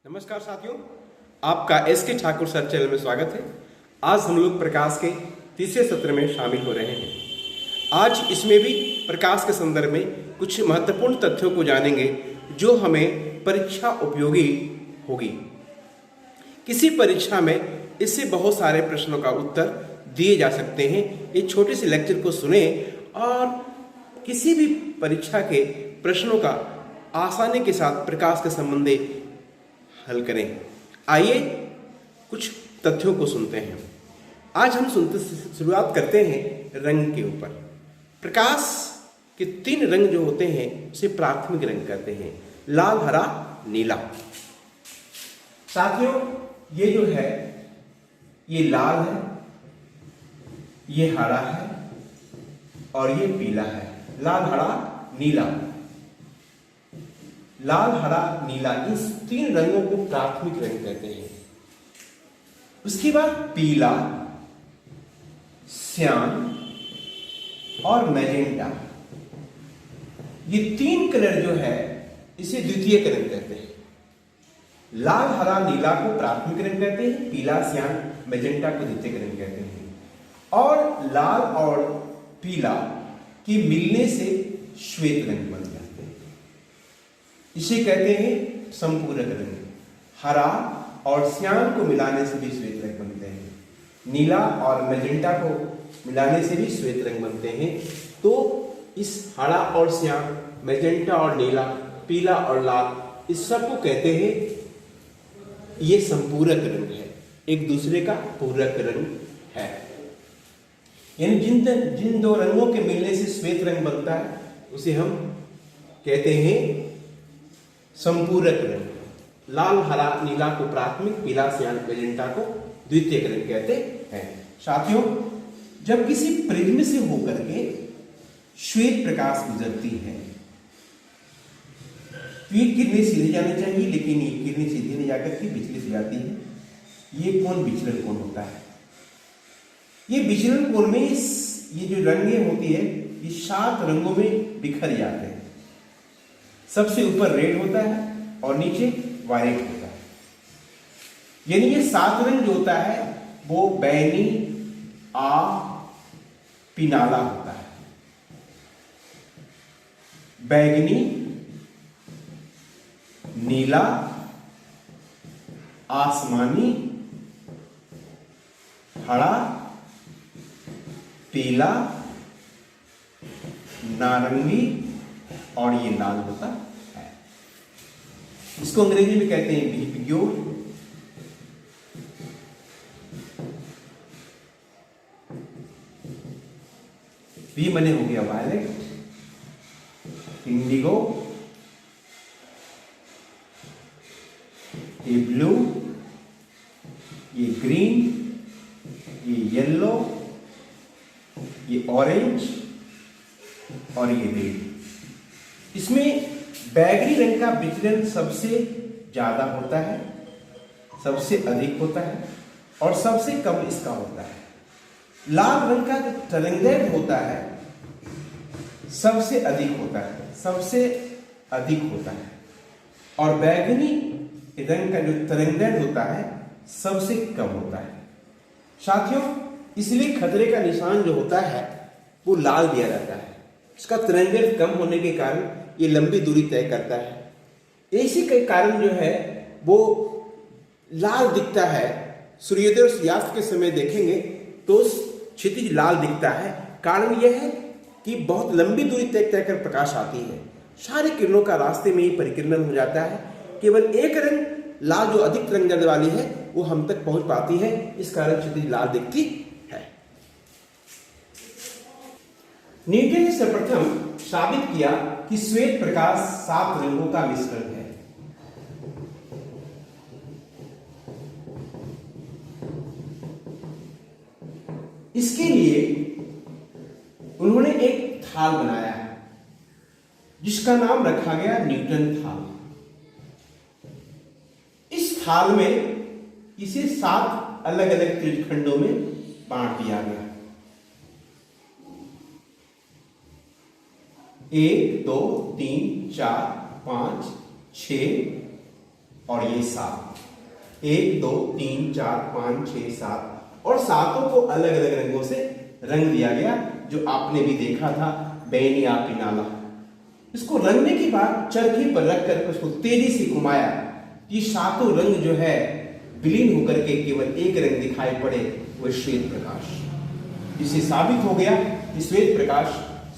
नमस्कार साथियों, आपका एसके ठाकुर सर चैनल में स्वागत है। आज हम लोग प्रकाश के तीसरे सत्र में शामिल हो रहे हैं। आज इसमें भी प्रकाश के संदर्भ में कुछ महत्वपूर्ण तथ्यों को जानेंगे जो हमें परीक्षा उपयोगी होगी। किसी परीक्षा में इससे बहुत सारे प्रश्नों का उत्तर दिए जा सकते हैं। ये छोटे से लेक्चर को सुने और किसी भी परीक्षा के प्रश्नों का आसानी के साथ प्रकाश के संबंधी हल करें। आइए कुछ तथ्यों को सुनते हैं। आज हम शुरुआत करते हैं रंग के ऊपर। प्रकाश के 3 रंग जो होते हैं उसे प्राथमिक रंग कहते हैं, लाल, हरा, नीला। साथियों, ये जो है ये लाल है, ये हरा है और ये पीला है। लाल, हरा, नीला। लाल, हरा, नीला, इस 3 रंगों को प्राथमिक रंग कहते हैं। उसके बाद पीला, श्याम और मैजेंटा, ये 3 कलर जो है इसे द्वितीयक रंग कहते हैं। लाल, हरा, नीला को प्राथमिक रंग कहते हैं, पीला, श्याम, मैजेंटा को द्वितीयक रंग कहते हैं। और लाल और पीला के मिलने से श्वेत रंग बन जाते हैं। इसे कहते हैं संपूरक रंग। हरा और श्याम को मिलाने से भी श्वेत रंग बनते हैं, नीला और मैजेंटा को मिलाने से भी श्वेत रंग बनते हैं। तो इस हरा और श्याम, मैजेंटा और नीला, पीला और लाल, इस सब को कहते हैं ये संपूरक रंग है, एक दूसरे का पूरक रंग है। यानी जिन 2 रंगों के मिलने से श्वेत रंग बनता है उसे हम कहते हैं संपूरक रंग। लाल, हरा, नीला को प्राथमिक, पीला, श्याम, मैजेंटा को द्वितीयक रंग कहते हैं। साथियों, जब किसी प्रिज्म से होकर के श्वेत प्रकाश गुजरती है तो ये किरणें सीधे जानी चाहिए, लेकिन ये किरणें सीधे नहीं जाकर के बिचले से जाती है। ये कोण विचलन कोण होता है। ये विचलन कोण में ये जो रंगें होती है ये 7 रंगों में बिखर जाते हैं। सबसे ऊपर रेड होता है और नीचे वायलेट होता है। यानी ये 7 रंग जो होता है वो बैंगनी, पिनाला होता है। बैंगनी, नीला, आसमानी, हरा, पीला, नारंगी और ये लाल होता है। इसको अंग्रेजी में कहते हैं विपिग्यो। वी मने हो गया वायलेट, इंडिगो, ये ब्लू, ये ग्रीन, ये येलो, ये ऑरेंज और ये रेड। इसमें बैगनी रंग का विचलन सबसे ज्यादा होता है, सबसे अधिक होता है और सबसे कम इसका होता है। लाल रंग का जो तरंगदैर्घ्य होता है सबसे अधिक होता है, सबसे अधिक होता है। और बैगनी रंग का जो तरंगदैर्घ्य होता है सबसे कम होता है। साथियों, इसलिए खतरे का निशान जो होता है वो लाल दिया जाता है। इसका तरंगदैर्घ्य कम होने के कारण ये लंबी दूरी तय करता है। इसी के कारण जो है वो लाल दिखता है। सूर्योदय और सूर्यास्त के समय देखेंगे तो क्षितिज लाल दिखता है। कारण यह है कि बहुत लंबी दूरी तय कर प्रकाश आती है। सारी किरणों का रास्ते में ही परिकिरण हो जाता है। केवल एक रंग लाल जो अधिक तरंगदैर्घ्य वाली है वो हम तक पहुंच पाती है, इस कारण क्षितिज लाल दिखती है। न्यूटन ने सर्वप्रथम साबित किया कि श्वेत प्रकाश 7 रंगों का मिश्रण है। इसके लिए उन्होंने एक थाल बनाया जिसका नाम रखा गया न्यूटन थाल। इस थाल में इसे 7 अलग अलग त्रिखंडों में बांट दिया गया। 1 2 3 4 5 6 और ये 7, 1 2 3 4 5 6 7, और सातों को अलग अलग रंगों से रंग दिया गया, जो आपने भी देखा था बैनिया पिनाला। इसको रंगने के बाद चरखी पर रख कर उसको तेजी से घुमाया, ये सातों रंग जो है विलीन होकर के केवल एक रंग दिखाई पड़े, वह श्वेत प्रकाश। इससे साबित हो गया कि श्वेत प्रकाश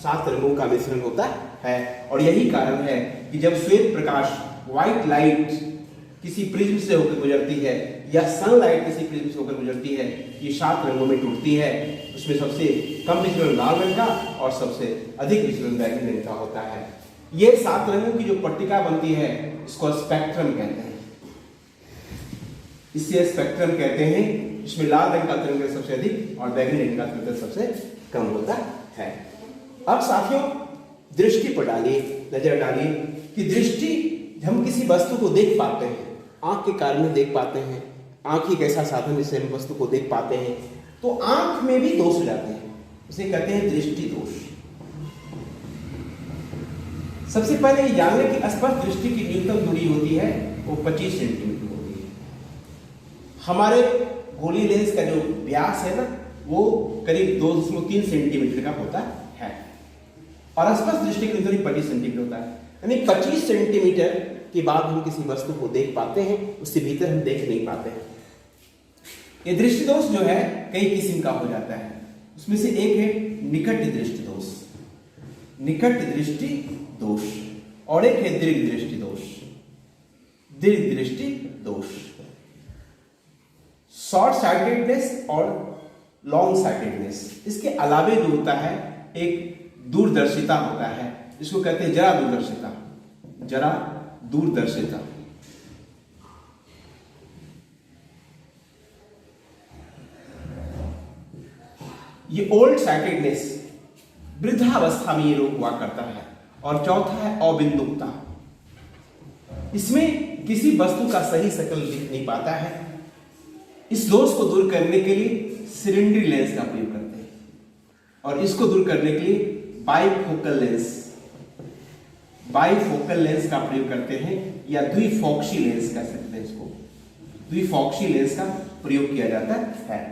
7 रंगों का मिश्रण होता है। और यही कारण है कि जब श्वेत प्रकाश, व्हाइट लाइट किसी प्रिज्म से होकर गुजरती है या सनलाइट किसी प्रिज्म से होकर गुजरती है, ये 7 रंगों में टूटती है। उसमें सबसे कम मिश्रण लाल रंग का और सबसे अधिक मिश्रण बैगनी रंग का होता है। ये 7 रंगों की जो पट्टिका बनती है, इसको स्पेक्ट्रम कहते हैं। इसे स्पेक्ट्रम कहते हैं। इसमें लाल रंग का तरंग सबसे अधिक और बैगनी रंग का तरंग सबसे कम होता है। अब साथियों, दृष्टि पर डालिए, नजर डालिए कि दृष्टि, हम किसी वस्तु को देख पाते हैं, आंख के कारण देख पाते हैं। आंख एक ऐसा साधन जिससे हम वस्तु को देख पाते हैं, तो आंख में भी दोष हो जाते हैं, उसे कहते हैं दृष्टि दोष। सबसे पहले ये जानने की स्पष्ट दृष्टि की न्यूनतम दूरी होती है वो 25 सेंटीमीटर होती है। हमारे गोली लेंस का जो व्यास है ना, वो करीब 2.3 सेंटीमीटर का होता है, और स्पष्ट दृष्टि की दूरी 25 सेंटीमीटर होता है। यानी 25 सेंटीमीटर के बाद हम किसी वस्तु को देख पाते हैं, उससे भीतर हम देख नहीं पाते हैं। ये दृष्टि दोष जो है कई किस्म का हो जाता है। उसमें से एक है निकट दृष्टि दोष, निकट दृष्टि दोष, और एक है दीर्घ दृष्टि दोष, दीर्घ दृष्टि दोष। शॉर्ट साइटेडनेस और लॉन्ग साइटेडनेस, इसके अलावे जो होता है एक दूरदर्शिता होता है, इसको कहते हैं जरा दूरदर्शिता, जरा दूरदर्शिता। ये ओल्ड साइटेडनेस, वृद्धावस्था में ये रोग हुआ करता है। और चौथा है अबिंदुकता, इसमें किसी वस्तु का सही शकल दिख नहीं पाता है। इस दोष को दूर करने के लिए सिलेंडर लेंस का प्रयोग करते हैं, और इसको दूर करने के लिए बाइफोकल लेंस, बाइफोकल लेंस का प्रयोग करते हैं, या द्विफोक्सी लेंस कह सकते हैं इसको, द्विफोक्सी लेंस का प्रयोग किया जाता है।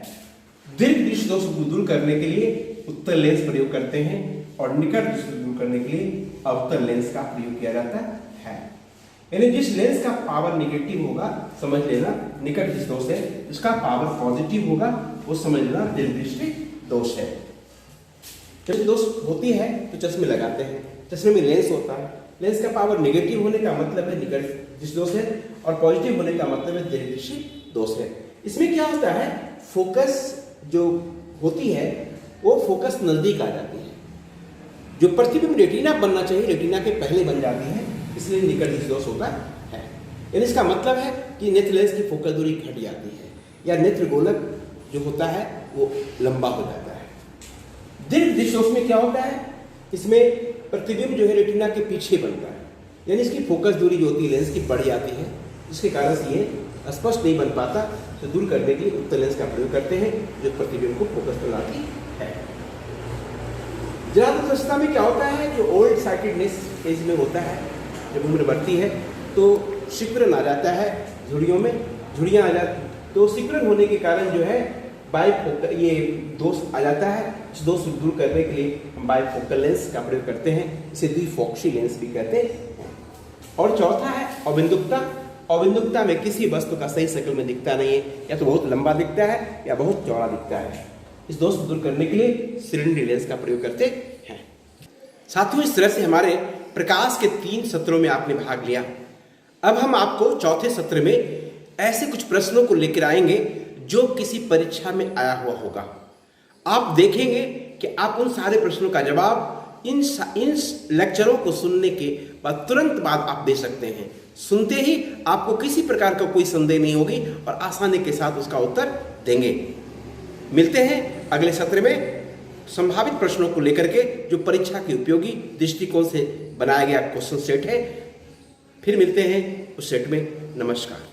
दीर्घ दृष्टि दोष को दूर करने के लिए उत्तल लेंस प्रयोग करते हैं, और निकट दृष्टि को दूर करने के लिए अवतल लेंस का प्रयोग किया जाता है। यानी जिस लेंस का पावर नेगेटिव होगा, समझ लेना निकट दृष्टि दोष है, उसका पावर पॉजिटिव होगा, वो समझ लेना दीर्घ दृष्टि दोष है। जब दोष होती है तो चश्मे लगाते हैं, चश्मे में लेंस होता है, लेंस का पावर नेगेटिव होने का मतलब है निकट दृष्टि दोष है, और पॉजिटिव होने का मतलब है दीर्घ दृष्टि दोष है। इसमें क्या होता है, फोकस जो होती है वो फोकस नजदीक आ जाती है। जो प्रतिबिंब रेटिना बनना चाहिए रेटिना के पहले बन जाती है, इसलिए निकट दृष्टि दोष होता है। यानी इसका मतलब है कि नेत्र लेंस की फोकस दूरी घट जाती है, या नेत्र गोलक जो होता है वो लंबा हो जाता है। दीर्घ दृष्टि दोष में क्या होता है, इसमें प्रतिबिंब जो है रेटिना के पीछे बनता है, यानी इसकी फोकस दूरी जो होती है लेंस की बढ़ जाती है, जिसके कारण से ये स्पष्ट नहीं बन पाता। तो दूर करने के लिए उत्तल लेंस का प्रयोग करते हैं, जो प्रतिबिंब को फोकस पर लाती है। जरा दूरदर्शिता में क्या होता है, जो ओल्ड साइटेडनेस एज में होता है, जब उम्र बढ़ती है तो सिकुड़न आ जाता है झुर्रियों में, झुर्रियाँ आ जाती, तो सिकुड़न होने के कारण जो है बाइफोकल ये दोष आ जाता है। इस दोष को दूर करने के लिए हम बाइफोकल लेंस का प्रयोग करते हैं, इसे द्विफोक्सी लेंस भी कहते हैं। और चौथा है अबिंदुकता। अबिंदुकता में किसी वस्तु का सही शक्ल में दिखता नहीं है, या तो बहुत लंबा दिखता है या बहुत चौड़ा दिखता है। इस दोष को दूर करने के लिए सिलेंडर लेंस का प्रयोग करते हैं। साथियों, इस तरह से हमारे प्रकाश के 3 सत्रों में आपने भाग लिया। अब हम आपको चौथे सत्र में ऐसे कुछ प्रश्नों को लेकर आएंगे जो किसी परीक्षा में आया हुआ होगा। आप देखेंगे कि आप उन सारे प्रश्नों का जवाब इन लेक्चरों को सुनने के बाद तुरंत बाद आप दे सकते हैं। सुनते ही आपको किसी प्रकार का कोई संदेह नहीं होगी और आसानी के साथ उसका उत्तर देंगे। मिलते हैं अगले सत्र में संभावित प्रश्नों को लेकर के, जो परीक्षा के उपयोगी दृष्टिकोण से बनाया गया क्वेश्चन सेट है। फिर मिलते हैं उस सेट में। नमस्कार।